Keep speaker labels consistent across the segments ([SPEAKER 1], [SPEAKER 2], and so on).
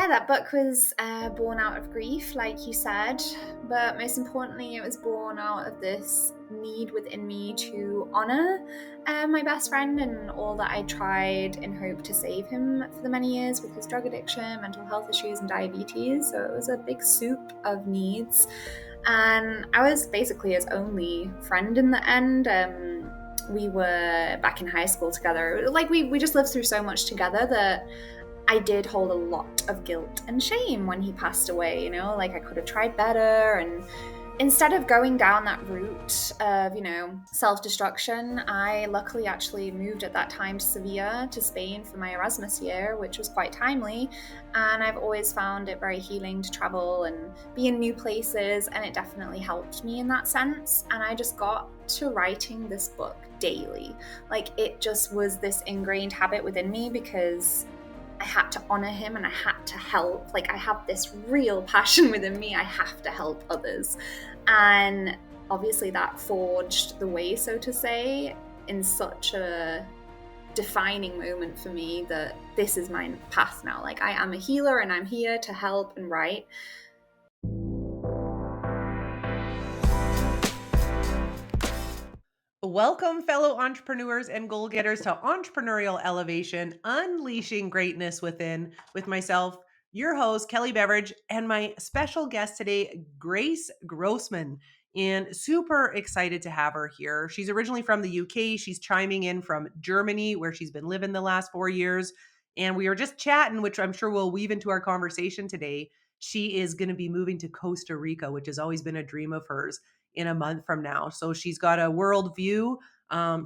[SPEAKER 1] Yeah, that book was born out of grief, like you said, but most importantly, it was born out of this need within me to honor my best friend and all that I tried in hope to save him for the many years with his drug addiction, mental health issues, and diabetes. So it was a big soup of needs. And I was basically his only friend in the end. We were back in high school together. Like, we just lived through so much together that I did hold a lot of guilt and shame when he passed away, like I could have tried better. And instead of going down that route of, self-destruction, I luckily actually moved at that time to Sevilla, to Spain for my Erasmus year, which was quite timely. And I've always found it very healing to travel and be in new places. And it definitely helped me in that sense. And I just got to writing this book daily. Like, it just was this ingrained habit within me because I had to honor him and I had to help. Like, I have this real passion within me. I have to help others. And obviously that forged the way, so to say, in such a defining moment for me that this is my path now. Like, I am a healer and I'm here to help and write.
[SPEAKER 2] Welcome, fellow entrepreneurs and goal getters, to Entrepreneurial Elevation, Unleashing Greatness Within, with myself, your host, Kelly Beveridge, and my special guest today, Grace Grossman. And super excited to have her here. She's originally from the UK. She's chiming in from Germany, where she's been living the last 4 years. And we were just chatting, which I'm sure we'll weave into our conversation today. She is going to be moving to Costa Rica, which has always been a dream of hers, in a month from now. So she's got a world view.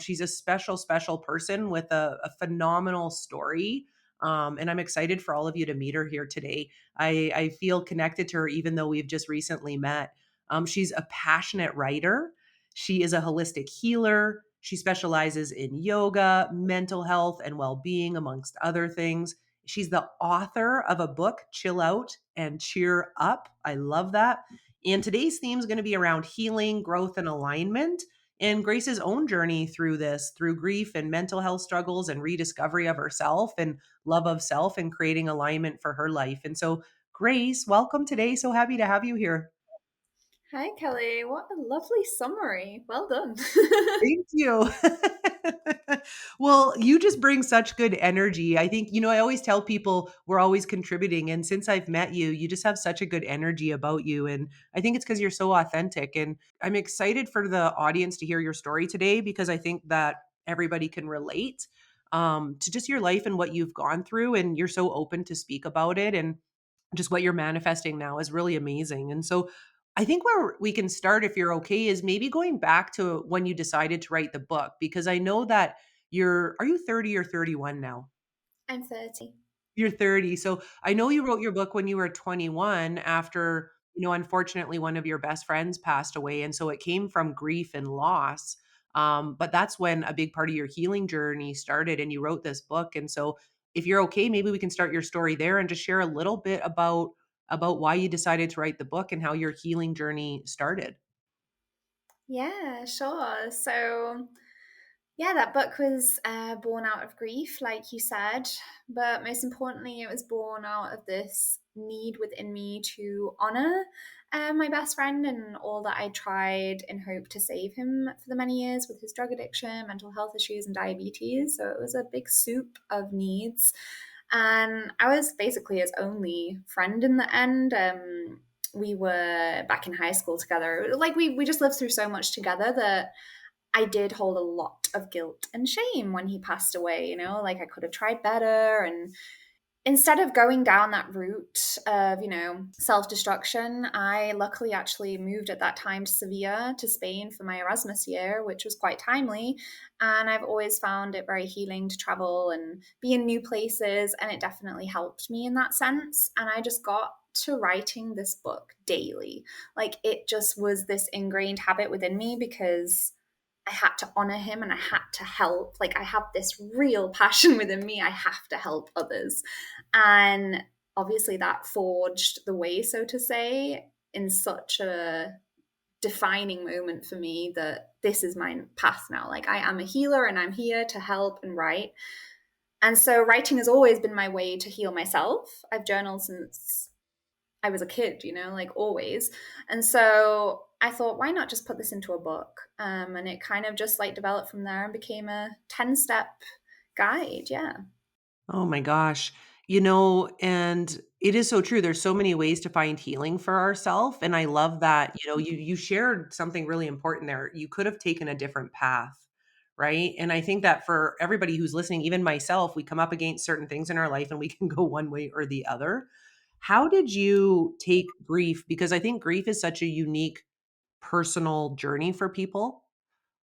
[SPEAKER 2] She's a special, special person with a phenomenal story. And I'm excited for all of you to meet her here today. I feel connected to her, even though we've just recently met. She's a passionate writer. She is a holistic healer. She specializes in yoga, mental health, and well being, amongst other things. She's the author of a book, Chill Out and Cheer Up. I love that. And today's theme is going to be around healing, growth, and alignment, and Grace's own journey through this, through grief and mental health struggles and rediscovery of herself and love of self and creating alignment for her life. And so, Grace, welcome today. So happy to have you here.
[SPEAKER 1] Hi, Kelly. What a lovely summary. Well done.
[SPEAKER 2] Thank you. Well, you just bring such good energy. I think, I always tell people we're always contributing. And since I've met you, you just have such a good energy about you. And I think it's because you're so authentic. And I'm excited for the audience to hear your story today because I think that everybody can relate to just your life and what you've gone through. And you're so open to speak about it. And just what you're manifesting now is really amazing. And so I think where we can start, if you're okay, is maybe going back to when you decided to write the book, because I know that are you 30 or 31 now?
[SPEAKER 1] I'm 30.
[SPEAKER 2] You're 30. So I know you wrote your book when you were 21 after, unfortunately one of your best friends passed away. And so it came from grief and loss. But that's when a big part of your healing journey started and you wrote this book. And so if you're okay, maybe we can start your story there and just share a little bit about why you decided to write the book and how your healing journey started.
[SPEAKER 1] Yeah, sure. So, yeah, that book was born out of grief, like you said, but most importantly, it was born out of this need within me to honor my best friend and all that I tried in hope to save him for the many years with his drug addiction, mental health issues, and diabetes. So it was a big soup of needs. And I was basically his only friend in the end. We were back in high school together. Like, we just lived through so much together that I did hold a lot of guilt and shame when he passed away, like I could have tried better. And instead of going down that route of, self-destruction, I luckily actually moved at that time to Sevilla, to Spain for my Erasmus year, which was quite timely. And I've always found it very healing to travel and be in new places. And it definitely helped me in that sense. And I just got to writing this book daily. Like, it just was this ingrained habit within me because I had to honor him and I had to help. Like, I have this real passion within me. I have to help others. And obviously that forged the way, so to say, in such a defining moment for me that this is my path now. Like, I am a healer and I'm here to help and write. And so writing has always been my way to heal myself. I've journaled since I was a kid, like always. And so I thought, why not just put this into a book? And it kind of just like developed from there and became a 10-step guide. Yeah.
[SPEAKER 2] Oh my gosh. And it is so true. There's so many ways to find healing for ourselves. And I love that, you shared something really important there. You could have taken a different path, right? And I think that for everybody who's listening, even myself, we come up against certain things in our life and we can go one way or the other. How did you take grief? Because I think grief is such a unique personal journey for people.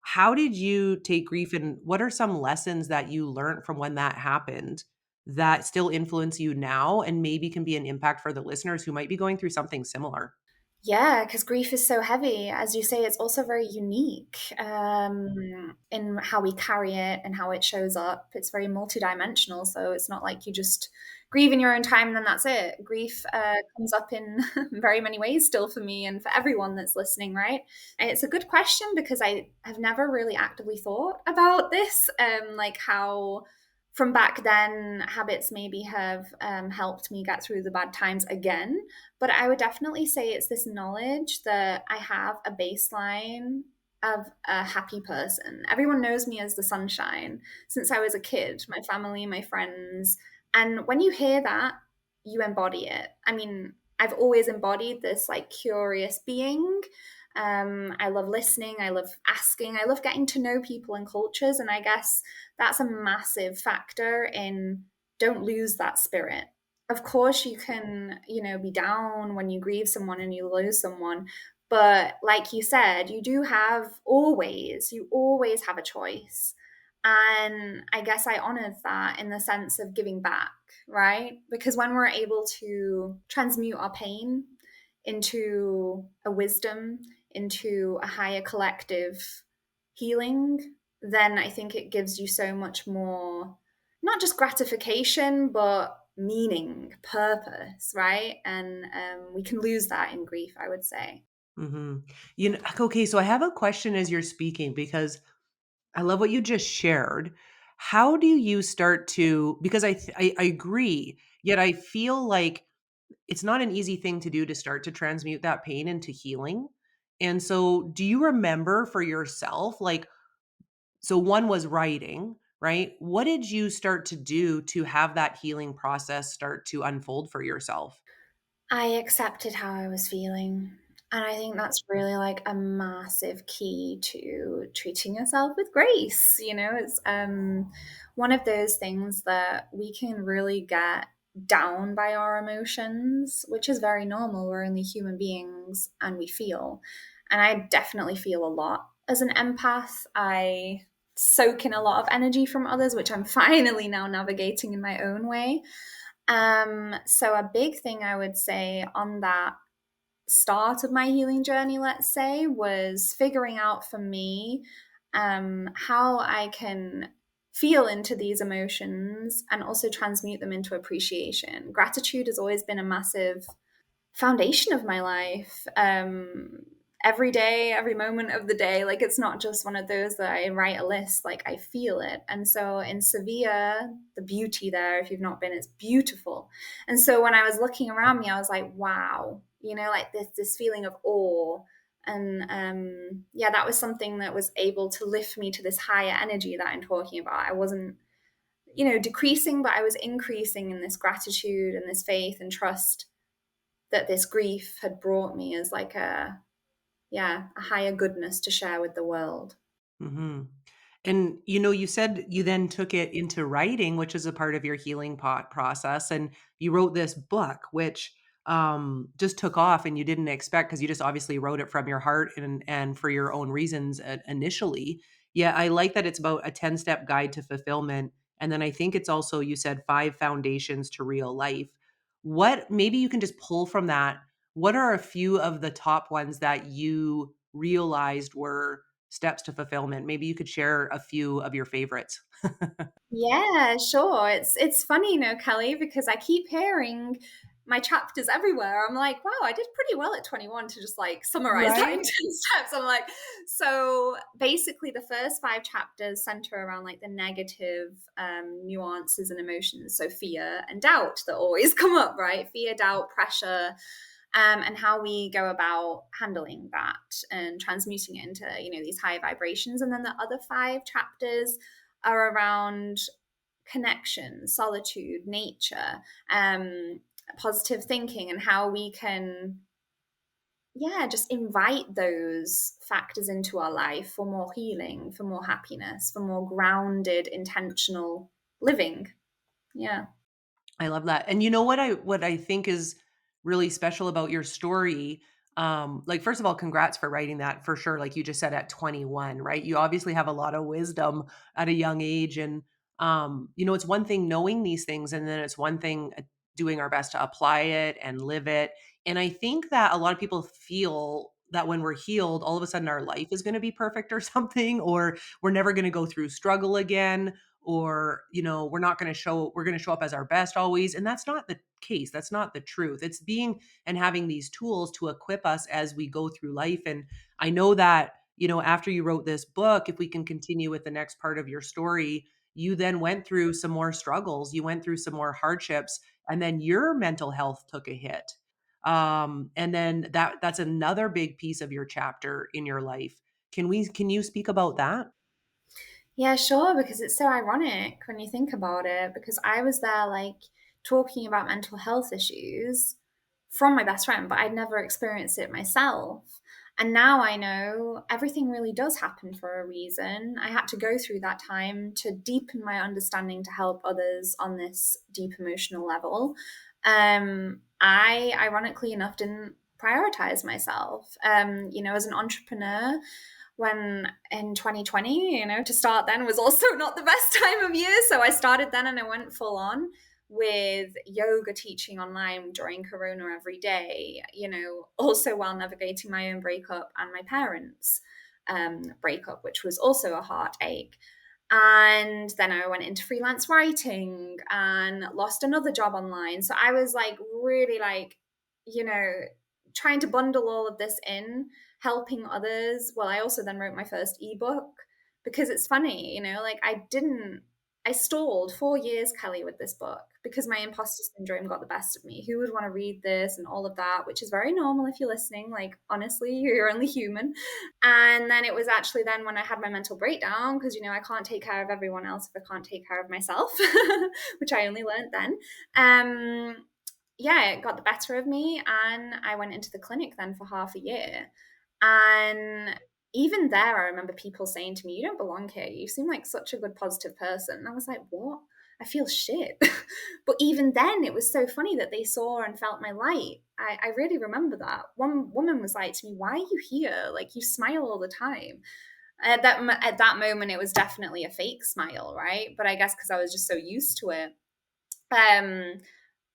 [SPEAKER 2] How did you take grief, and what are some lessons that you learned from when that happened that still influence you now and maybe can be an impact for the listeners who might be going through something similar?
[SPEAKER 1] Yeah, because grief is so heavy. As you say, it's also very unique in how we carry it and how it shows up. It's very multidimensional. So it's not like you just grieve in your own time and then that's it. Grief comes up in very many ways still for me and for everyone that's listening, right? And it's a good question because I have never really actively thought about this, like how from back then habits maybe have helped me get through the bad times again, but I would definitely say it's this knowledge that I have a baseline of a happy person. Everyone knows me as the sunshine since I was a kid, my family, my friends. And when you hear that, you embody it. I mean, I've always embodied this like curious being. I love listening. I love asking. I love getting to know people and cultures. And I guess that's a massive factor in don't lose that spirit. Of course you can, be down when you grieve someone and you lose someone, but like you said, you always have a choice. And I guess I honored that in the sense of giving back, right? Because when we're able to transmute our pain into a wisdom, into a higher collective healing, then I think it gives you so much more, not just gratification, but meaning, purpose, right? And we can lose that in grief, I would say.
[SPEAKER 2] Mhm. Okay, so I have a question as you're speaking because I love what you just shared. How do you start to, because I agree, yet I feel like it's not an easy thing to do to start to transmute that pain into healing. And so, do you remember for yourself, like, so one was writing, right? What did you start to do to have that healing process start to unfold for yourself?
[SPEAKER 1] I accepted how I was feeling. And I think that's really like a massive key to treating yourself with grace. It's one of those things that we can really get down by our emotions, which is very normal. We're only human beings and we feel. And I definitely feel a lot as an empath. I soak in a lot of energy from others, which I'm finally now navigating in my own way. So a big thing I would say on that start of my healing journey, let's say, was figuring out for me how I can feel into these emotions and also transmute them into appreciation. Gratitude has always been a massive foundation of my life. Every day, every moment of the day, like it's not just one of those that I write a list, like I feel it. And so in Sevilla, the beauty there, if you've not been, it's beautiful. And so when I was looking around me, I was like, wow, like this feeling of awe. And yeah, that was something that was able to lift me to this higher energy that I'm talking about. I wasn't, decreasing, but I was increasing in this gratitude and this faith and trust that this grief had brought me as like a higher goodness to share with the world.
[SPEAKER 2] Mhm. And, you said you then took it into writing, which is a part of your healing process, and you wrote this book, which, just took off and you didn't expect because you just obviously wrote it from your heart and for your own reasons initially. Yeah, I like that it's about a 10-step guide to fulfillment, and then I think it's also you said 5 foundations to real life. What maybe you can just pull from that, what are a few of the top ones that you realized were steps to fulfillment? Maybe you could share a few of your favorites.
[SPEAKER 1] Yeah, sure. It's funny, Kelly, because I keep hearing my chapters everywhere. I'm like, wow, I did pretty well at 21 to just like summarize that in
[SPEAKER 2] Right?
[SPEAKER 1] 10 steps. I'm like, so basically, the first five chapters center around like the negative nuances and emotions. So fear and doubt that always come up, right? Fear, doubt, pressure, and how we go about handling that and transmuting it into these high vibrations. And then the other five chapters are around connection, solitude, nature, positive thinking, and how we can, yeah, just invite those factors into our life for more healing, for more happiness, for more grounded, intentional living. Yeah.
[SPEAKER 2] I love that. And you know what I think is really special about your story, like first of all, congrats for writing that for sure. Like you just said at 21, right? You obviously have a lot of wisdom at a young age. And it's one thing knowing these things, and then it's one thing doing our best to apply it and live it. And I think that a lot of people feel that when we're healed, all of a sudden our life is going to be perfect or something, or we're never going to go through struggle again, or we're going to show up as our best always, and that's not the case. That's not the truth. It's being and having these tools to equip us as we go through life. And I know that, after you wrote this book, if we can continue with the next part of your story, you then went through some more struggles, you went through some more hardships, and then your mental health took a hit. And then that's another big piece of your chapter in your life. Can you speak about that?
[SPEAKER 1] Yeah, sure, because it's so ironic when you think about it, because I was there like talking about mental health issues from my best friend, but I'd never experienced it myself. And now I know everything really does happen for a reason. I had to go through that time to deepen my understanding to help others on this deep emotional level. I, ironically enough, didn't prioritize myself. As an entrepreneur, when in 2020, to start then was also not the best time of year. So I started then and I went full on with yoga teaching online during Corona every day, also while navigating my own breakup and my parents' breakup, which was also a heartache. And then I went into freelance writing and lost another job online. So I was like, really like, you know, trying to bundle all of this in, helping others. Well, I also then wrote my first ebook because it's funny, like I stalled 4 years, Kelly, with this book because my imposter syndrome got the best of me. Who would want to read this and all of that, which is very normal if you're listening. Like, honestly, you're only human. And then it was actually then when I had my mental breakdown because, I can't take care of everyone else if I can't take care of myself, which I only learned then. Yeah, it got the better of me. And I went into the clinic then for half a year. And even there, I remember people saying to me, "You don't belong here. You seem like such a good, positive person." And I was like, "What? I feel shit." But even then, it was so funny that they saw and felt my light. I really remember that. One woman was like to me, "Why are you here? Like, you smile all the time." At that moment, it was definitely a fake smile, right? But I guess because I was just so used to it. Um,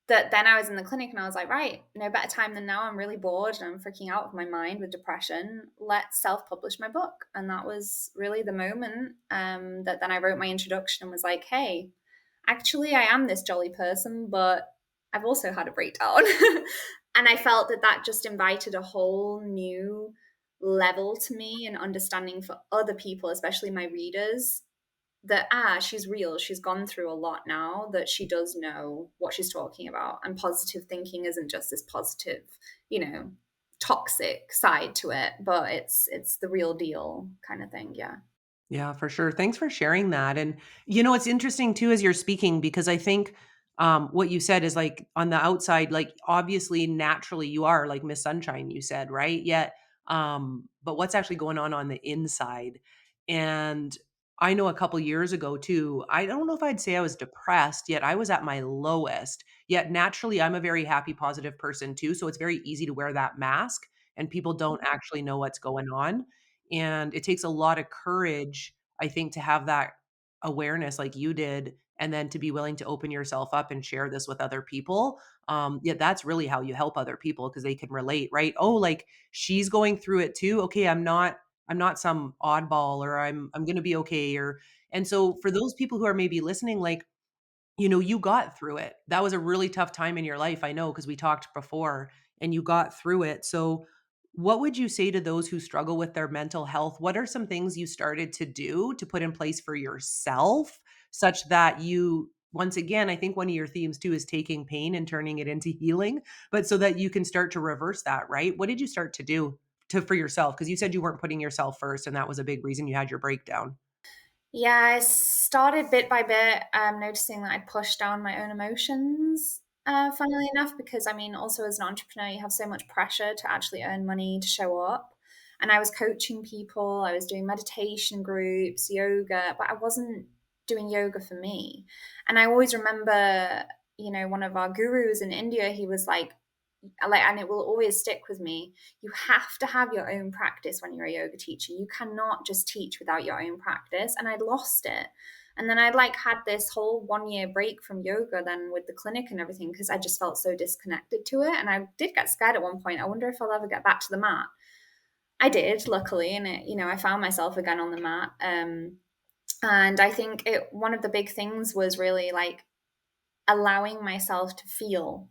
[SPEAKER 1] that then I was in the clinic and I was like, right, no better time than now. I'm really bored and I'm freaking out of my mind with depression. Let's self publish my book. And that was really the moment that then I wrote my introduction and was like, hey, actually, I am this jolly person, but I've also had a breakdown. And I felt that that just invited a whole new level to me and understanding for other people, especially my readers, that she's real, she's gone through a lot now, that she does know what she's talking about, and positive thinking isn't just this positive, you know toxic side to it, but it's the real deal kind of thing. Yeah.
[SPEAKER 2] Yeah, for sure. Thanks for sharing that. And it's interesting too as you're speaking, because I think what you said is like on the outside, like obviously naturally you are like Miss Sunshine, you said, right? Yet, but what's actually going on the inside? And I know a couple years ago too, I don't know if I'd say I was depressed, yet I was at my lowest. Yet naturally, I'm a very happy, positive person too. So it's very easy to wear that mask and people don't actually know what's going on. And it takes a lot of courage, I think, to have that awareness like you did, and then to be willing to open yourself up and share this with other people. Yeah, that's really how you help other people because they can relate, right? Oh, like she's going through it too. Okay, I'm not some oddball, or I'm going to be okay. Or and so for those people who are maybe listening, like you got through it. That was a really tough time in your life, I know, because we talked before, and you got through it. So, what would you say to those who struggle with their mental health? What are some things you started to do to put in place for yourself such that you once again, I think one of your themes too is taking pain and turning it into healing, but so that you can start to reverse that, right? What did you start to do to for yourself? Because you said you weren't putting yourself first, and that was a big reason you had your breakdown.
[SPEAKER 1] Yeah, I started bit by bit, noticing that I'd pushed down my own emotions, funnily enough, because I mean, also as an entrepreneur, you have so much pressure to actually earn money to show up. And I was coaching people, I was doing meditation groups, yoga, but I wasn't doing yoga for me. And I always remember, one of our gurus in India, he was like, and it will always stick with me. You have to have your own practice when you're a yoga teacher. You cannot just teach without your own practice. And I'd lost it. And then I'd like had this whole 1 year break from yoga then with the clinic and everything because I just felt so disconnected to it. And I did get scared at one point. I wonder if I'll ever get back to the mat. I did, luckily, and I found myself again on the mat. And I think one of the big things was really like allowing myself to feel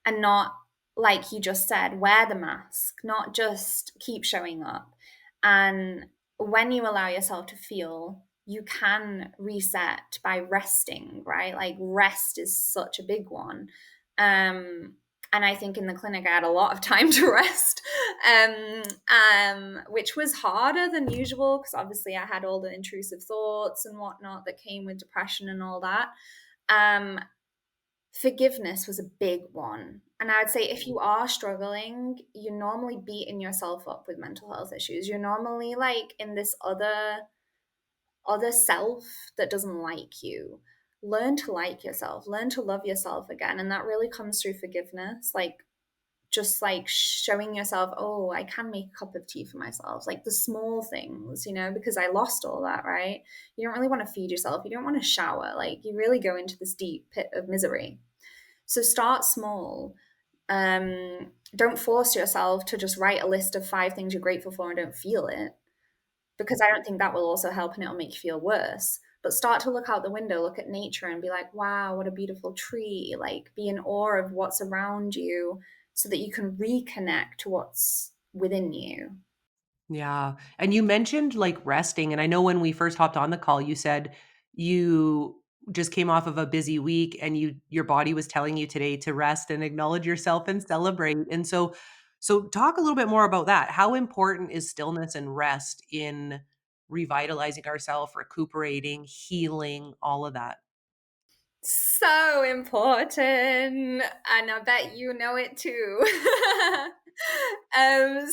[SPEAKER 1] and not, like you just said, wear the mask, not just keep showing up. And when you allow yourself to feel, you can reset by resting, right? Like rest is such a big one. And I think in the clinic I had a lot of time to rest, which was harder than usual because obviously I had all the intrusive thoughts and whatnot that came with depression and all that. Um, Forgiveness was a big one. And I would say if you are struggling, you're normally beating yourself up with mental health issues. You're normally like in this other self that doesn't like you. Learn to like yourself, learn to love yourself again. And that really comes through forgiveness. Like just like showing yourself, oh, I can make a cup of tea for myself, like the small things, because I lost all that, right? You don't really want to feed yourself. You don't want to shower. Like you really go into this deep pit of misery. So start small. Don't force yourself to just write a list of 5 things you're grateful for and don't feel it, because I don't think that will also help and it'll make you feel worse. But start to look out the window, look at nature, and be like, wow, what a beautiful tree. Like, be in awe of what's around you so that you can reconnect to what's within you.
[SPEAKER 2] Yeah. And you mentioned like resting. And I know when we first hopped on the call, you said you just came off of a busy week and your body was telling you today to rest and acknowledge yourself and celebrate. And so talk a little bit more about that. How important is stillness and rest in revitalizing ourselves, recuperating, healing, all of that?
[SPEAKER 1] So important, and I bet you know it too.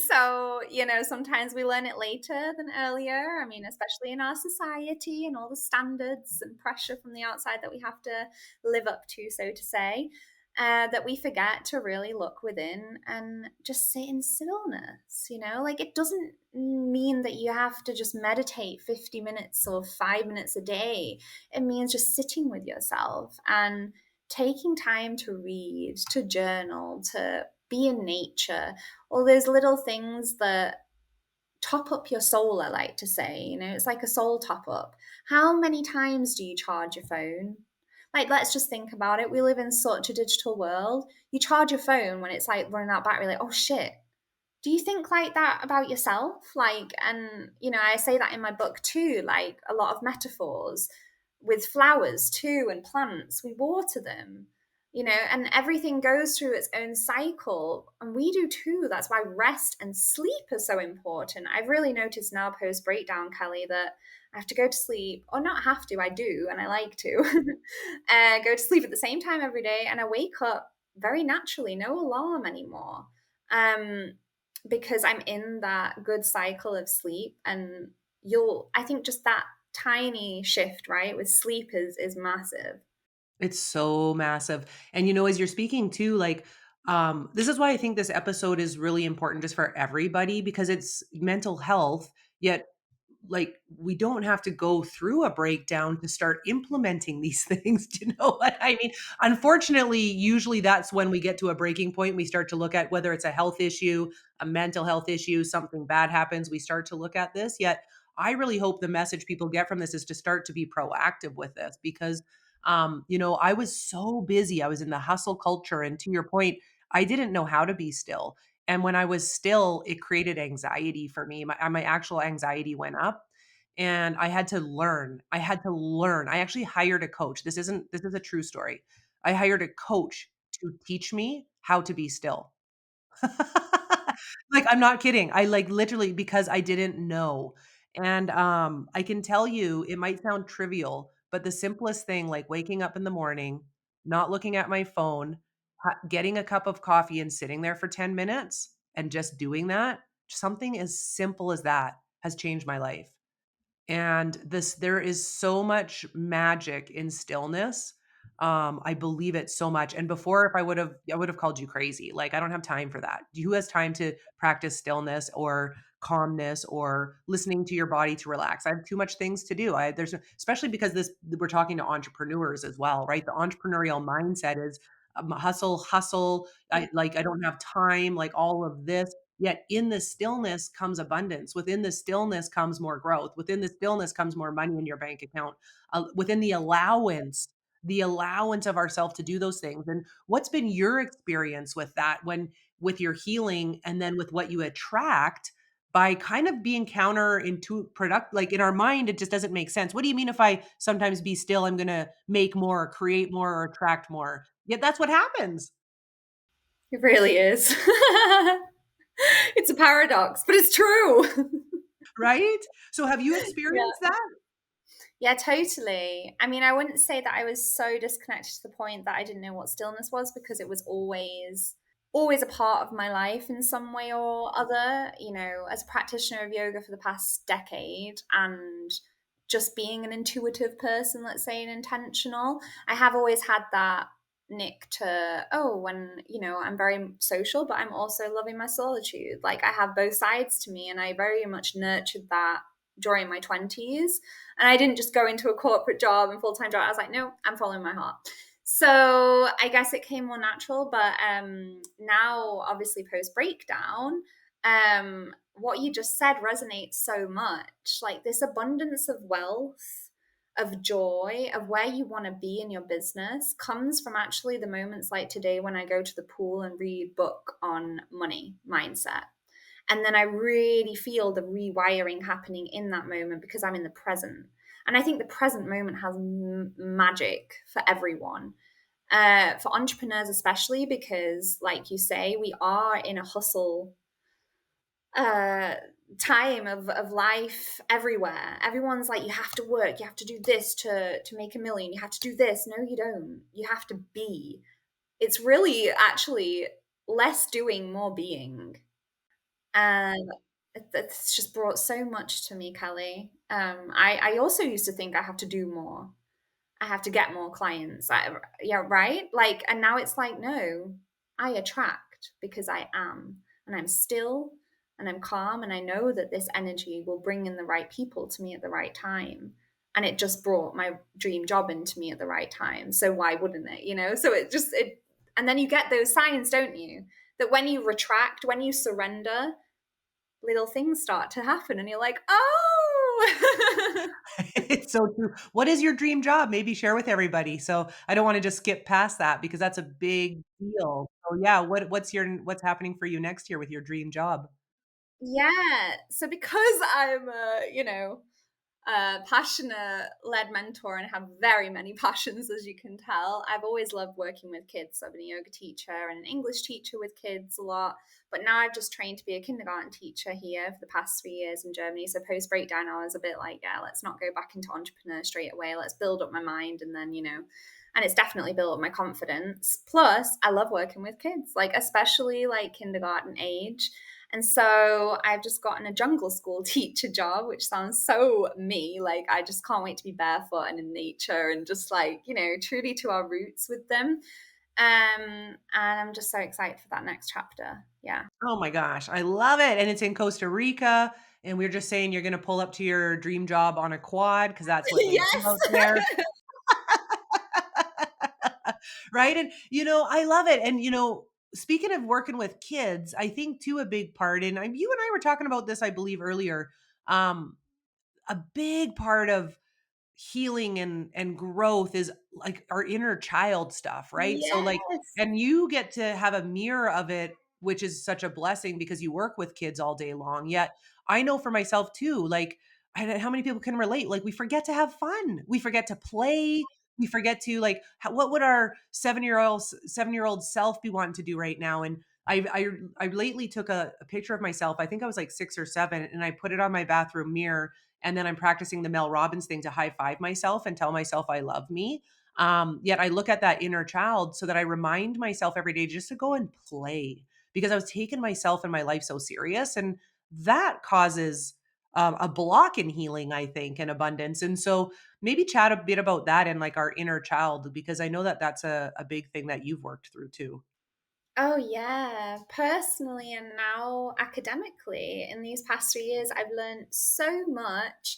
[SPEAKER 1] So, sometimes we learn it later than earlier. I mean, especially in our society and all the standards and pressure from the outside that we have to live up to, so to say, that we forget to really look within and just sit in stillness. Like it doesn't mean that you have to just meditate 50 minutes or 5 minutes a day. It means just sitting with yourself and taking time to read, to journal, to be in nature, all those little things that top up your soul, I like to say. It's like a soul top up. How many times do you charge your phone? Like, let's just think about it. We live in such a digital world. You charge your phone when it's like running out battery, like, oh shit, do you think like that about yourself? Like, and I say that in my book too, like a lot of metaphors with flowers too and plants. We water them, and everything goes through its own cycle. And we do too. That's why rest and sleep are so important. I've really noticed now post breakdown, Kelly, that I have to go to sleep, or not have to, I do, and I like to go to sleep at the same time every day. And I wake up very naturally, no alarm anymore. Um, because I'm in that good cycle of sleep. And I think just that tiny shift, right, with sleep is massive.
[SPEAKER 2] It's so massive. And as you're speaking too, like, this is why I think this episode is really important just for everybody because it's mental health, yet like we don't have to go through a breakdown to start implementing these things. Do you know what I mean? Unfortunately, usually that's when we get to a breaking point. We start to look at whether it's a health issue, a mental health issue, something bad happens. We start to look at this. Yet I really hope the message people get from this is to start to be proactive with this because I was so busy. I was in the hustle culture. And to your point, I didn't know how to be still. And when I was still, it created anxiety for me. My actual anxiety went up. And I had to learn. I had to learn. I actually hired a coach. This is a true story. I hired a coach to teach me how to be still. Like, I'm not kidding. I, like, literally because I didn't know. And, I can tell you, it might sound trivial, but the simplest thing, like waking up in the morning, not looking at my phone, getting a cup of coffee and sitting there for 10 minutes and just doing that, something as simple as that has changed my life. And there is so much magic in stillness. I believe it so much. And before, if I would have called you crazy. Like, I don't have time for that. Who has time to practice stillness or calmness or listening to your body to relax? I have too much things to do. Especially because we're talking to entrepreneurs as well, right? The entrepreneurial mindset is hustle, hustle. I don't have time, like all of this. Yet in the stillness comes abundance. Within the stillness comes more growth. Within the stillness comes more money in your bank account. Within the allowance of ourselves to do those things. And what's been your experience with that with your healing and then with what you attract by kind of being counter into product, like in our mind, it just doesn't make sense. What do you mean if I sometimes be still, I'm going to make more, create more, or attract more? Yet that's what happens,
[SPEAKER 1] It really is. It's a paradox, but it's true.
[SPEAKER 2] right? So have you
[SPEAKER 1] Yeah.
[SPEAKER 2] experienced that?
[SPEAKER 1] Yeah, totally. I mean, I wouldn't say that I was so disconnected to the point that I didn't know what stillness was because it was always a part of my life in some way or other, as a practitioner of yoga for the past decade and just being an intuitive person, let's say, and intentional. I have always had that nick to, when, I'm very social, but I'm also loving my solitude. Like I have both sides to me, and I very much nurtured that during my 20s. And I didn't just go into a corporate job and full-time job. I was like, no, I'm following my heart. So I guess it came more natural. But now, obviously, post breakdown, what you just said resonates so much. Like this abundance of wealth, of joy, of where you want to be in your business comes from actually the moments like today when I go to the pool and read book on money mindset. And then I really feel the rewiring happening in that moment because I'm in the present. And I think the present moment has magic for everyone, for entrepreneurs especially, because, like you say, we are in a hustle uh, time of life everywhere. Everyone's like, you have to work, you have to do this to make a million, you have to do this. No, you don't. You have to be. It's really actually less doing, more being. And it's just brought so much to me, Kelly. I also used to think I have to do more. I have to get more clients. Yeah, right? Like, and now it's like, no, I attract because I am. And I'm still and I'm calm. And I know that this energy will bring in the right people to me at the right time. And it just brought my dream job into me at the right time. So why wouldn't it? So and then you get those signs, don't you? That when you retract, when you surrender, little things start to happen and you're like, oh.
[SPEAKER 2] It's so true. What is your dream job? Maybe share with everybody. So I don't want to just skip past that because that's a big deal. So yeah, what's happening for you next year with your dream job?
[SPEAKER 1] Yeah, so because I'm a passionate led mentor and have very many passions, as you can tell. I've always loved working with kids. So I've been a yoga teacher and an English teacher with kids a lot. But now I've just trained to be a kindergarten teacher here for the past 3 years in Germany. So post breakdown, I was a bit like, yeah, let's not go back into entrepreneur straight away. Let's build up my mind and then, and it's definitely built up my confidence. Plus, I love working with kids, like especially like kindergarten age. And so I've just gotten a jungle school teacher job, which sounds so me. Like I just can't wait to be barefoot and in nature and just like, truly to our roots with them. And I'm just so excited for that next chapter. Yeah.
[SPEAKER 2] Oh my gosh, I love it. And it's in Costa Rica. And we're just saying you're going to pull up to your dream job on a quad because that's what they do
[SPEAKER 1] Yes.
[SPEAKER 2] out there. Right? And I love it. And speaking of working with kids, I think too a big part, and you and I were talking about this, I believe earlier. A big part of healing and growth is like our inner child stuff, right? So like,
[SPEAKER 1] Yes.
[SPEAKER 2] and you get to have a mirror of it, which is such a blessing because you work with kids all day long. Yet I know for myself too, like how many people can relate? Like we forget to have fun. We forget to play. We forget to like what would our 7-year old self be wanting to do right now? And I lately took a picture of myself. I think I was like 6 or 7, and I put it on my bathroom mirror, and then I'm practicing the Mel Robbins thing to high five myself and tell myself I love me. Yet I look at that inner child so that I remind myself every day just to go and play because I was taking myself and my life so serious. And that causes a block in healing, I think, and abundance. And so maybe chat a bit about that and like our inner child, because I know that that's a big thing that you've worked through too.
[SPEAKER 1] Oh, yeah. Personally and now academically, in these past 3 years, I've learned so much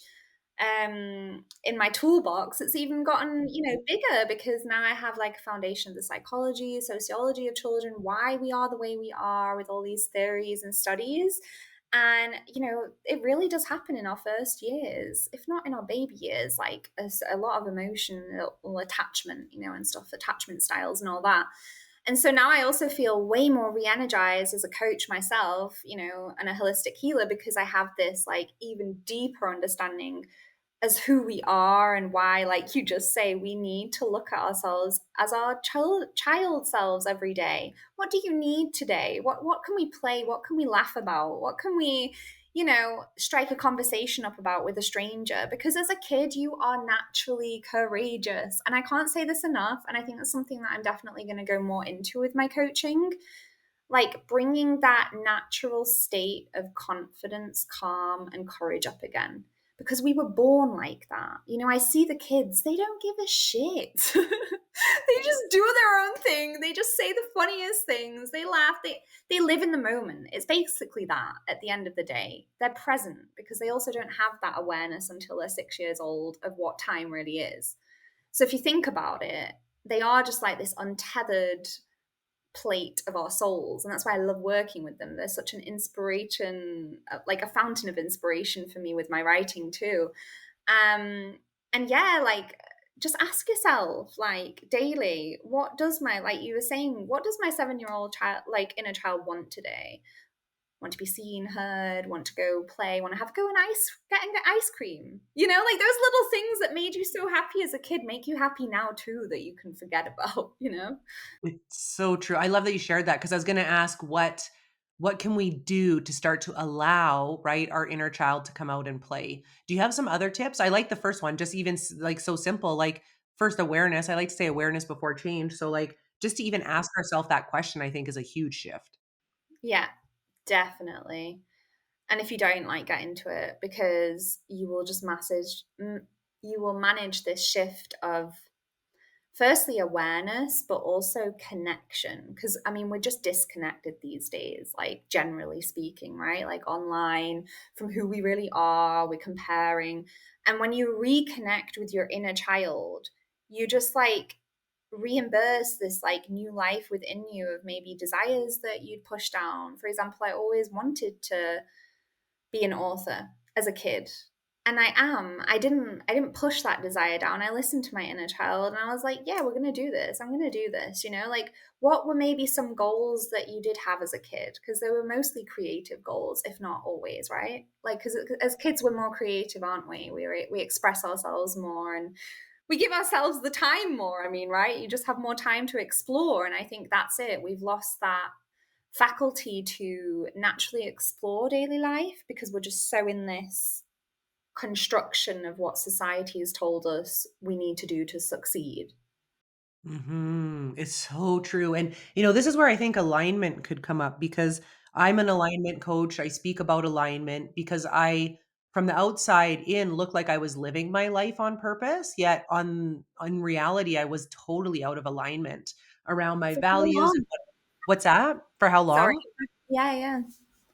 [SPEAKER 1] in my toolbox. It's even gotten, bigger because now I have like a foundation of the psychology, sociology of children, why we are the way we are with all these theories and studies. And, it really does happen in our first years, if not in our baby years, like a lot of emotional attachment, and stuff, attachment styles and all that. And so now I also feel way more re-energized as a coach myself, and a holistic healer because I have this like even deeper understanding as who we are and why, like you just say, we need to look at ourselves as our child selves every day. What do you need today? What can we play? What can we laugh about? What can we, strike a conversation up about with a stranger? Because as a kid, you are naturally courageous. And I can't say this enough. And I think that's something that I'm definitely going to go more into with my coaching, like bringing that natural state of confidence, calm, and courage up again. Because we were born like that. I see the kids, they don't give a shit. They just do their own thing. They just say the funniest things. They laugh. They live in the moment. It's basically that at the end of the day. They're present because they also don't have that awareness until they're 6 years old of what time really is. So if you think about it, they are just like this untethered plate of our souls, and that's why I love working with them. They're such an inspiration, like a fountain of inspiration for me with my writing too. And yeah, like just ask yourself like daily, what does my, like you were saying, what does my 7-year-old child, like inner child, want today? Want to be seen, heard, want to go play, want to have go and getting the ice cream. Like those little things that made you so happy as a kid make you happy now too, that you can forget about.
[SPEAKER 2] It's so true. I love that you shared that because I was going to ask what can we do to start to allow, right, our inner child to come out and play. Do you have some other tips? I like the first one, just even like so simple, like first awareness. I like to say awareness before change. So like just to even ask ourselves that question, I think is a huge shift.
[SPEAKER 1] Yeah, definitely. And if you don't, like, get into it because you will manage this shift of firstly awareness, but also connection. Because I mean, we're just disconnected these days, like generally speaking, right? Like online from who we really are, we're comparing. And when you reconnect with your inner child, you just like reimburse this like new life within you of maybe desires that you'd push down. For example, I always wanted to be an author as a kid. And I am. I didn't push that desire down. I listened to my inner child and I was like, yeah, we're going to do this. I'm going to do this, Like what were maybe some goals that you did have as a kid? Because they were mostly creative goals, if not always, right? Like cuz as kids we're more creative, aren't we? We express ourselves more and we give ourselves the time more. I mean, right? You just have more time to explore and I think that's it. We've lost that faculty to naturally explore daily life because we're just so in this construction of what society has told us we need to do to succeed.
[SPEAKER 2] It's so true. And, this is where I think alignment could come up because I'm an alignment coach. I speak about alignment because from the outside in, looked like I was living my life on purpose, yet on reality, I was totally out of alignment around my
[SPEAKER 1] For how
[SPEAKER 2] values and
[SPEAKER 1] long?
[SPEAKER 2] what's that? For how
[SPEAKER 1] Sorry.
[SPEAKER 2] long?
[SPEAKER 1] Yeah, yeah.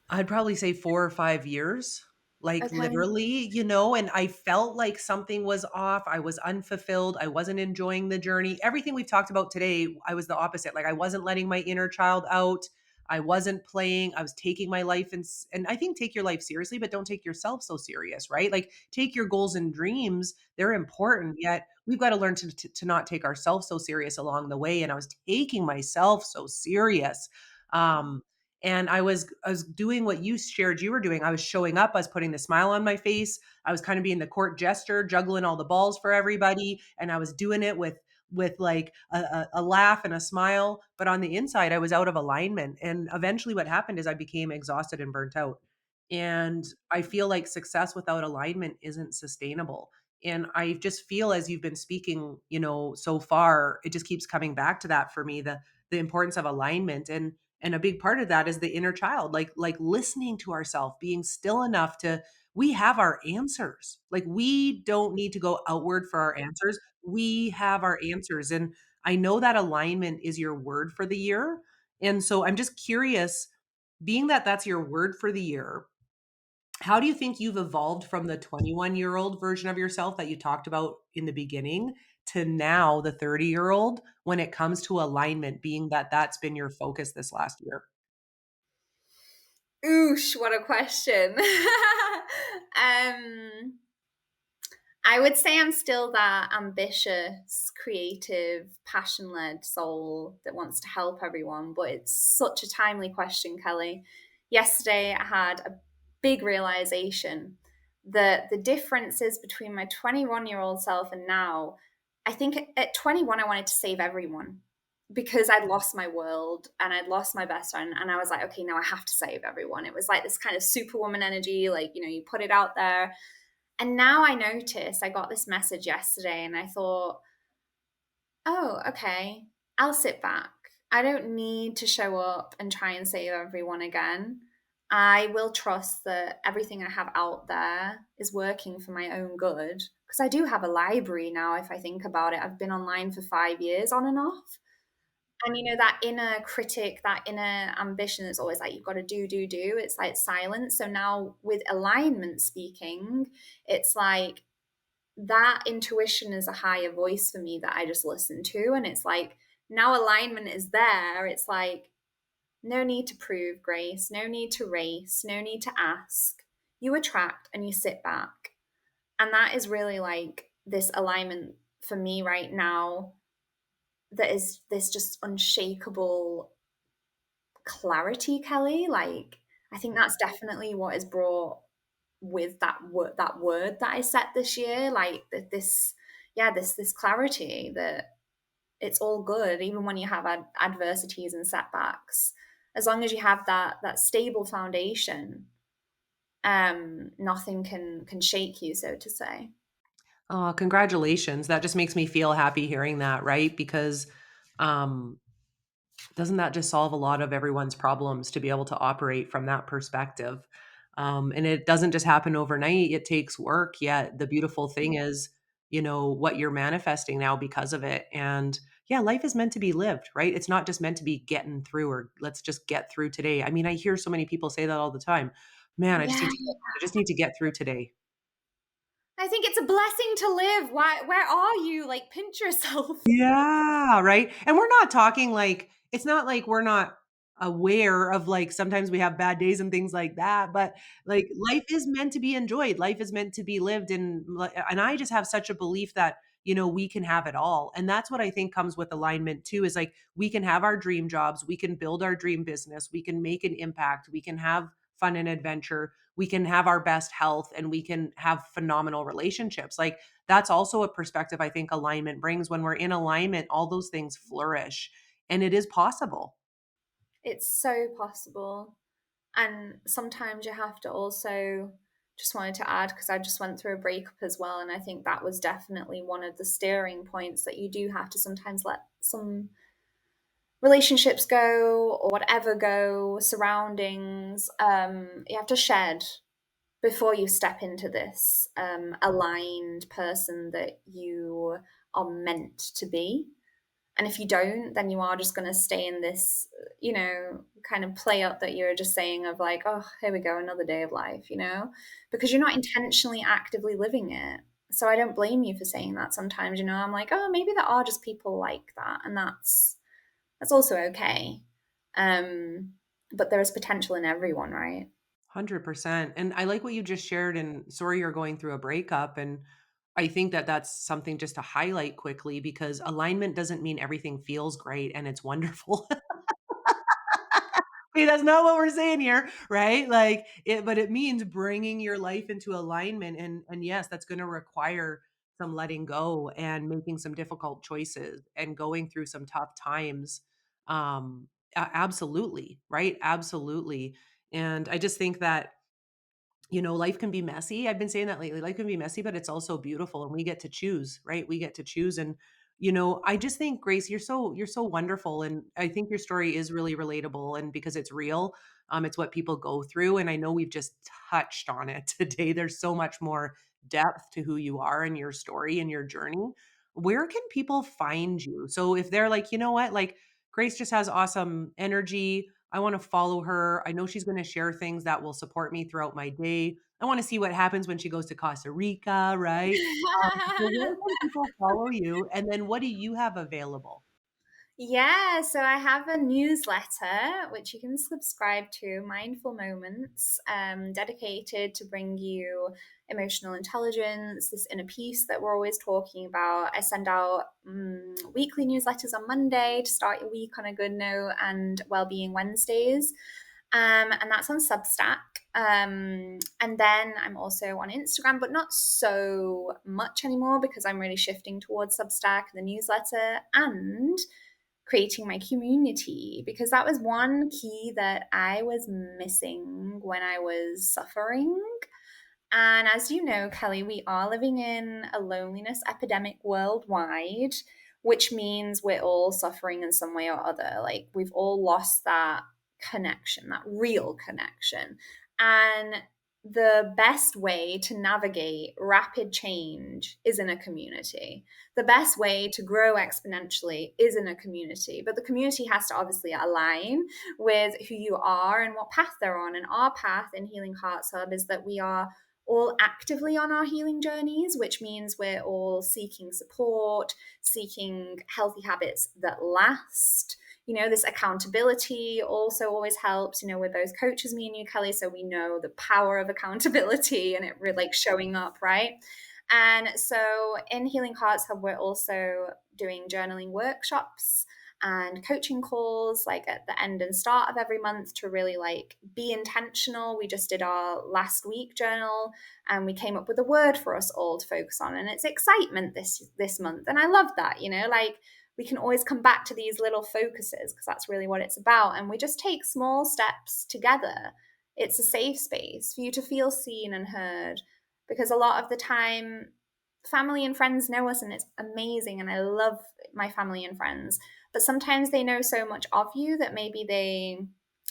[SPEAKER 2] I'd probably say 4 or 5 years, like,
[SPEAKER 1] Okay.
[SPEAKER 2] literally, and I felt like something was off, I was unfulfilled, I wasn't enjoying the journey. Everything we've talked about today, I was the opposite, like, I wasn't letting my inner child out, I wasn't playing. I was taking my life and I think take your life seriously, but don't take yourself so serious, right? Like take your goals and dreams. They're important, yet we've got to learn to not take ourselves so serious along the way. And I was taking myself so serious. Um, and I was doing what you shared you were doing. I was showing up, I was putting the smile on my face. I was kind of being the court jester, juggling all the balls for everybody, and I was doing it with like a laugh and a smile, but on the inside I was out of alignment. And eventually what happened is I became exhausted and burnt out. And I feel like success without alignment isn't sustainable. And I just feel as you've been speaking, so far, it just keeps coming back to that for me, the importance of alignment. And a big part of that is the inner child, like listening to ourselves, being still enough to we have our answers. Like we don't need to go outward for our answers. We have our answers. And I know that alignment is your word for the year. And so I'm just curious, being that that's your word for the year, how do you think you've evolved from the 21-year-old version of yourself that you talked about in the beginning to now the 30-year-old when it comes to alignment, being that that's been your focus this last year?
[SPEAKER 1] Oosh, what a question. um, I would say I'm still that ambitious, creative, passion led soul that wants to help everyone, but it's such a timely question, Kelly. Yesterday, I had a big realization that the differences between my 21-year-old self and now, I think at 21, I wanted to save everyone because I'd lost my world and I'd lost my best friend. And I was like, okay, now I have to save everyone. It was like this kind of superwoman energy, like, you put it out there, and now I notice I got this message yesterday and I thought, oh, okay, I'll sit back. I don't need to show up and try and save everyone again. I will trust that everything I have out there is working for my own good. Because I do have a library now, if I think about it. I've been online for 5 years on and off. And that inner critic, that inner ambition that's always like, you've got to do, it's like silence. So now with alignment speaking, it's like that intuition is a higher voice for me that I just listen to. And it's like, now alignment is there. It's like, no need to prove, Grace, no need to race, no need to ask. You attract and you sit back. And that is really like this alignment for me right now, that is this just unshakable clarity, Kelly. Like, I think that's definitely what is brought with that word that I set this year, like this, yeah, this clarity that it's all good even when you have adversities and setbacks, as long as you have that stable foundation. Nothing can shake you, so to say.
[SPEAKER 2] Oh, congratulations. That just makes me feel happy hearing that, right? Because um doesn't that just solve a lot of everyone's problems to be able to operate from that perspective? And it doesn't just happen overnight, it takes work. Yet the beautiful thing is, what you're manifesting now because of it. And yeah, life is meant to be lived, right? It's not just meant to be getting through or let's just get through today. I mean, I hear so many people say that all the time. Man,
[SPEAKER 1] Yeah,
[SPEAKER 2] I just need to get through today.
[SPEAKER 1] I think it's a blessing to live. Where are you? Like, pinch yourself.
[SPEAKER 2] Yeah, right? And we're not talking like it's not like we're not aware of like sometimes we have bad days and things like that, but like life is meant to be enjoyed. Life is meant to be lived and I just have such a belief that we can have it all. And that's what I think comes with alignment too is like we can have our dream jobs, we can build our dream business, we can make an impact, we can have fun and adventure, we can have our best health and we can have phenomenal relationships. Like that's also a perspective I think alignment brings. When we're in alignment, all those things flourish and it is possible.
[SPEAKER 1] It's so possible. And sometimes you have to also, just wanted to add, because I just went through a breakup as well. And I think that was definitely one of the steering points, that you do have to sometimes let some relationships go or whatever go, surroundings. You have to shed before you step into this aligned person that you are meant to be. And if you don't, then you are just going to stay in this, kind of play up that you're just saying of like, oh, here we go, another day of life, because you're not intentionally actively living it. So I don't blame you for saying that sometimes, I'm like, oh, maybe there are just people like that. And that's also okay. Um, but there is potential in everyone, right?
[SPEAKER 2] 100%. And I like what you just shared. And sorry you're going through a breakup. And I think that that's something just to highlight quickly because alignment doesn't mean everything feels great and it's wonderful. Hey, that's not what we're saying here, right? Like it, but it means bringing your life into alignment, and yes, that's going to require some letting go and making some difficult choices and going through some tough times. Absolutely, right? Absolutely. And I just think that life can be messy. I've been saying that lately. Life can be messy, but it's also beautiful and we get to choose, right? We get to choose. And I just think, Grace, you're so wonderful, and I think your story is really relatable, and because it's real, it's what people go through, and I know we've just touched on it today. There's so much more depth to who you are and your story and your journey. Where can people find you? So if they're like, you know what, like Grace just has awesome energy. I want to follow her. I know she's going to share things that will support me throughout my day. I want to see what happens when she goes to Costa Rica, right? So where can people follow you? And then what do you have available?
[SPEAKER 1] Yeah, so I have a newsletter which you can subscribe to, Mindful Moments, dedicated to bring you emotional intelligence, this inner peace that we're always talking about. I send out weekly newsletters on Monday to start your week on a good note, and Wellbeing Wednesdays. And that's on Substack. And then I'm also on Instagram, but not so much anymore because I'm really shifting towards Substack, the newsletter, and creating my community, because that was one key that I was missing when I was suffering. And as you know, Kelly, we are living in a loneliness epidemic worldwide, which means we're all suffering in some way or other. Like we've all lost that connection, that real connection. And the best way to navigate rapid change is in a community. The best way to grow exponentially is in a community, but the community has to obviously align with who you are and what path they're on. And our path in Healing Hearts Hub is that we are all actively on our healing journeys, which means we're all seeking support, seeking healthy habits that last. This accountability also always helps. We're both coaches, me and you, Kelly, so we know the power of accountability and it really like showing up, right? And so in Healing Hearts Hub, we're also doing journaling workshops and coaching calls like at the end and start of every month to really like be intentional. We just did our last week journal and we came up with a word for us all to focus on, and it's excitement this month. And I love that, like we can always come back to these little focuses because that's really what it's about, and we just take small steps together. It's a safe space for you to feel seen and heard, because a lot of the time family and friends know us and it's amazing, and I love my family and friends, but sometimes they know so much of you that maybe they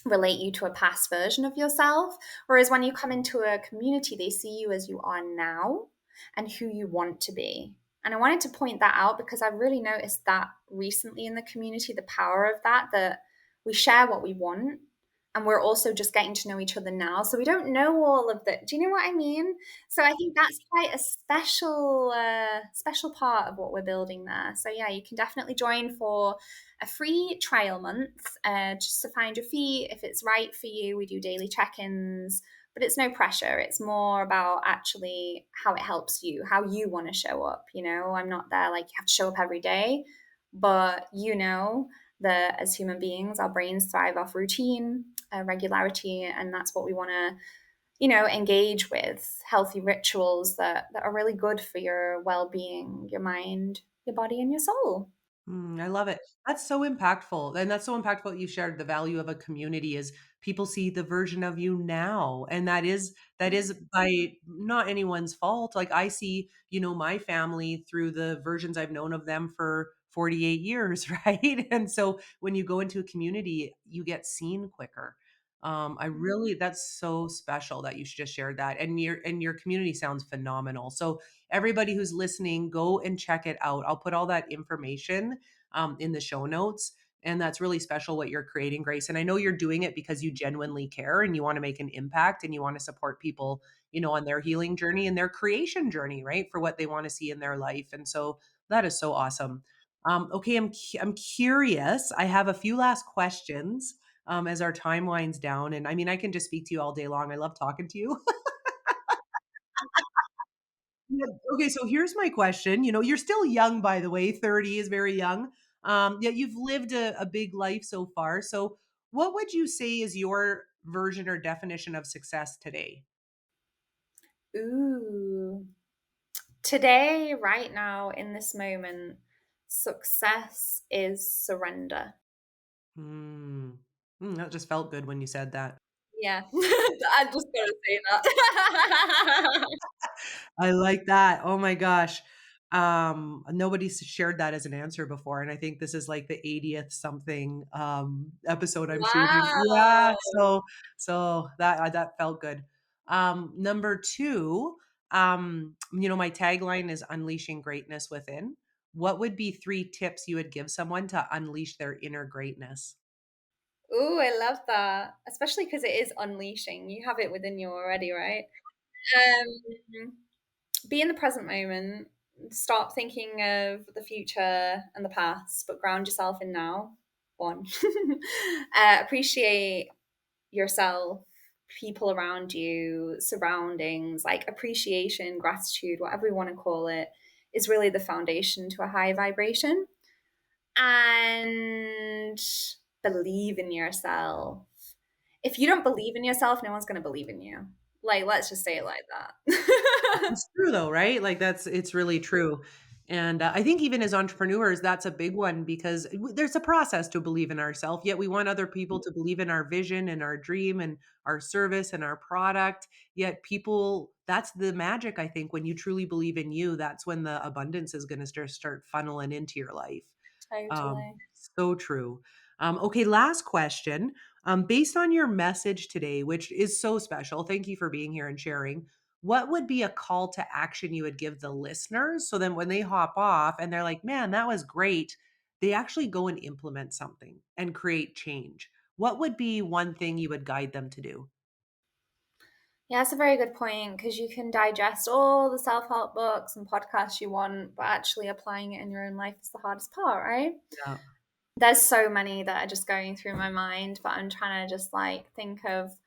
[SPEAKER 1] relate you to a past version of yourself. Whereas when you come into a community, they see you as you are now and who you want to be. And I wanted to point that out because I've really noticed that recently in the community, the power of that we share what we want, and we're also just getting to know each other now. So we don't know all of the, do you know what I mean? So I think that's quite a special part of what we're building there. So yeah, you can definitely join for a free trial month, just to find your feet. If it's right for you, we do daily check-ins, but it's no pressure. It's more about actually how it helps you, how you want to show up. I'm not there like you have to show up every day, but that as human beings, our brains thrive off routine, regularity, and that's what we want to engage with, healthy rituals that are really good for your well-being, your mind, your body, and your soul.
[SPEAKER 2] I love it. That's so impactful. And that's so impactful that you shared the value of a community is people see the version of you now. And that is by not anyone's fault. Like I see, my family through the versions I've known of them for 48 years, right? And so when you go into a community, you get seen quicker. I really that's so special that you just shared that. And your community sounds phenomenal. So everybody who's listening, go and check it out. I'll put all that information in the show notes. And that's really special what you're creating, Grace. And I know you're doing it because you genuinely care and you want to make an impact and you want to support people, on their healing journey and their creation journey, right? For what they want to see in their life. And so that is so awesome. Okay, I'm curious. I have a few last questions. as our time winds down. And I mean, I can just speak to you all day long. I love talking to you. Yeah, okay, so here's my question. You know, you're still young, by the way. 30 is very young. Yet you've lived a big life so far. So, what would you say is your version or definition of success today?
[SPEAKER 1] Ooh. Today, right now, in this moment, success is surrender.
[SPEAKER 2] Hmm. That just felt good when you said that.
[SPEAKER 1] Yeah. I just gotta say that.
[SPEAKER 2] I like that. Oh my gosh. Nobody's shared that as an answer before, and I think this is like the 80th something, episode I'm shooting. Yeah,
[SPEAKER 1] Wow.
[SPEAKER 2] so that felt good. Number 2, you know, my tagline is unleashing greatness within. What would be 3 tips you would give someone to unleash their inner greatness?
[SPEAKER 1] Ooh, I love that, especially because it is unleashing. You have it within you already, right? Um, be in the present moment. Stop thinking of the future and the past, but ground yourself in now. One. Appreciate yourself, people around you, surroundings, like appreciation, gratitude, whatever you want to call it, is really the foundation to a high vibration. And believe in yourself. If you don't believe in yourself, no one's going to believe in you. Like, let's just say it like that.
[SPEAKER 2] It's true though, right? Like it's really true. And I think even as entrepreneurs, that's a big one because there's a process to believe in ourselves. Yet we want other people to believe in our vision and our dream and our service and our product. Yet people, that's the magic. I think when you truly believe in you, that's when the abundance is going to start funneling into your life.
[SPEAKER 1] Totally.
[SPEAKER 2] So true. Okay, last question. Based on your message today, which is so special, thank you for being here and sharing. What would be a call to action you would give the listeners so then when they hop off and they're like, man, that was great, they actually go and implement something and create change? What would be one thing you would guide them to do?
[SPEAKER 1] Yeah, that's a very good point because you can digest all the self help books and podcasts you want, but actually applying it in your own life is the hardest part, right?
[SPEAKER 2] Yeah.
[SPEAKER 1] There's so many that are just going through my mind, but I'm trying to just like think of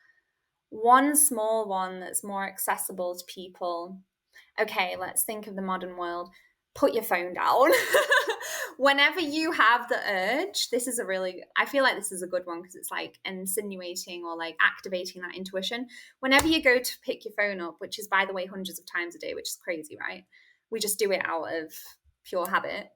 [SPEAKER 1] one small one that's more accessible to people. Okay, let's think of the modern world. Put your phone down. Whenever you have the urge, this is a really, I feel like this is a good one because it's like insinuating or like activating that intuition. Whenever you go to pick your phone up, which is, by the way, hundreds of times a day, which is crazy, right? We just do it out of pure habit.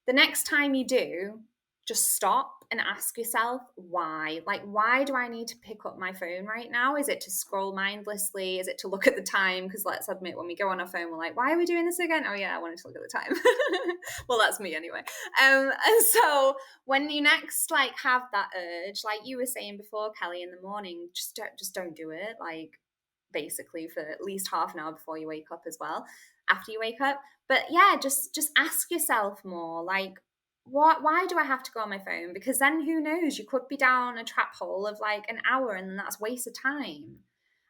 [SPEAKER 1] The next time you do, just stop and ask yourself why. Like, why do I need to pick up my phone right now? Is it to scroll mindlessly? Is it to look at the time? Because let's admit, when we go on our phone, we're like, why are we doing this again? Oh, yeah, I wanted to look at the time. Well, that's me anyway. And so when you next like have that urge, like you were saying before, Kelly, in the morning, just don't do it. Like, basically for at least half an hour before you wake up as well, after you wake up. But yeah, just ask yourself more like, what, why do I have to go on my phone? Because then who knows, you could be down a trap hole of like an hour and then that's wasted time,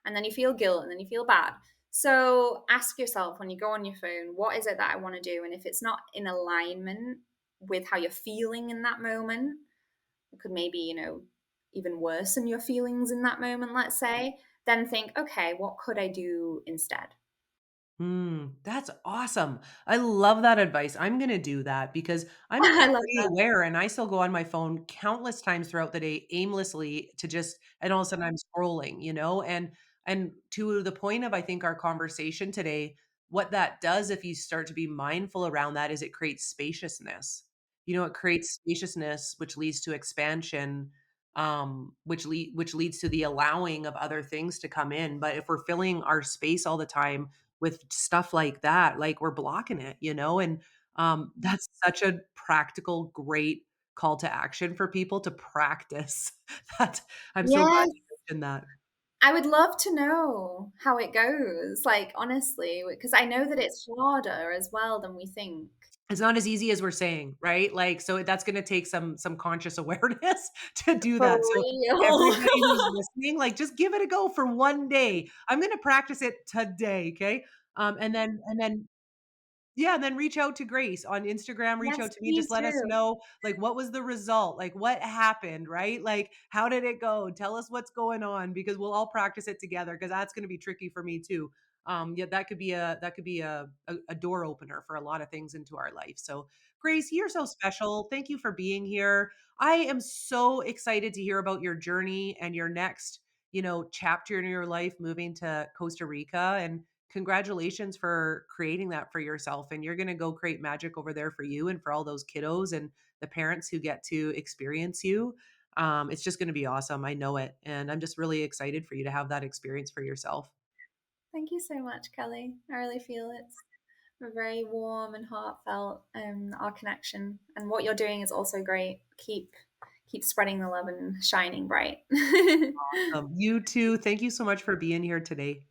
[SPEAKER 1] and then you feel guilt and then you feel bad. So ask yourself when you go on your phone, what is it that I want to do? And if it's not in alignment with how you're feeling in that moment, it could maybe, even worsen your feelings in that moment, let's say, then think, okay, what could I do instead?
[SPEAKER 2] That's awesome. I love that advice. I'm going to do that because I'm
[SPEAKER 1] I
[SPEAKER 2] actually
[SPEAKER 1] love
[SPEAKER 2] pretty
[SPEAKER 1] that.
[SPEAKER 2] aware and I still go on my phone countless times throughout the day aimlessly to just and all of a sudden I'm scrolling, you know? And to the point of I think our conversation today, what that does if you start to be mindful around that is it creates spaciousness. You know, it creates spaciousness which leads to expansion which leads to the allowing of other things to come in. But if we're filling our space all the time with stuff like that, like we're blocking it, you know? And that's such a practical, great call to action for people to practice. That I'm so glad
[SPEAKER 1] Yes,
[SPEAKER 2] you mentioned that.
[SPEAKER 1] I would love to know how it goes, like, honestly, because I know that it's harder as well than we think.
[SPEAKER 2] It's not as easy as we're saying, right? Like, so that's gonna take some conscious awareness to do
[SPEAKER 1] For
[SPEAKER 2] that. So
[SPEAKER 1] real.
[SPEAKER 2] everybody who's listening, like, just give it a go for one day. I'm gonna practice it today, okay? And then Yeah, and then reach out to Grace on Instagram, reach
[SPEAKER 1] Yes,
[SPEAKER 2] out to me, just
[SPEAKER 1] please
[SPEAKER 2] let us
[SPEAKER 1] do.
[SPEAKER 2] know, like, what was the result? Like, what happened, right? Like, how did it go? Tell us what's going on because we'll all practice it together because that's gonna be tricky for me too. Yeah, that could be a door opener for a lot of things into our life. So, Grace, you're so special. Thank you for being here. I am so excited to hear about your journey and your next, chapter in your life moving to Costa Rica, and congratulations for creating that for yourself. And you're going to go create magic over there for you and for all those kiddos and the parents who get to experience you. It's just going to be awesome. I know it. And I'm just really excited for you to have that experience for yourself.
[SPEAKER 1] Thank you so much, Kelly. I really feel it's very warm and heartfelt, our connection. And what you're doing is also great. Keep spreading the love and shining bright.
[SPEAKER 2] You too. Thank you so much for being here today.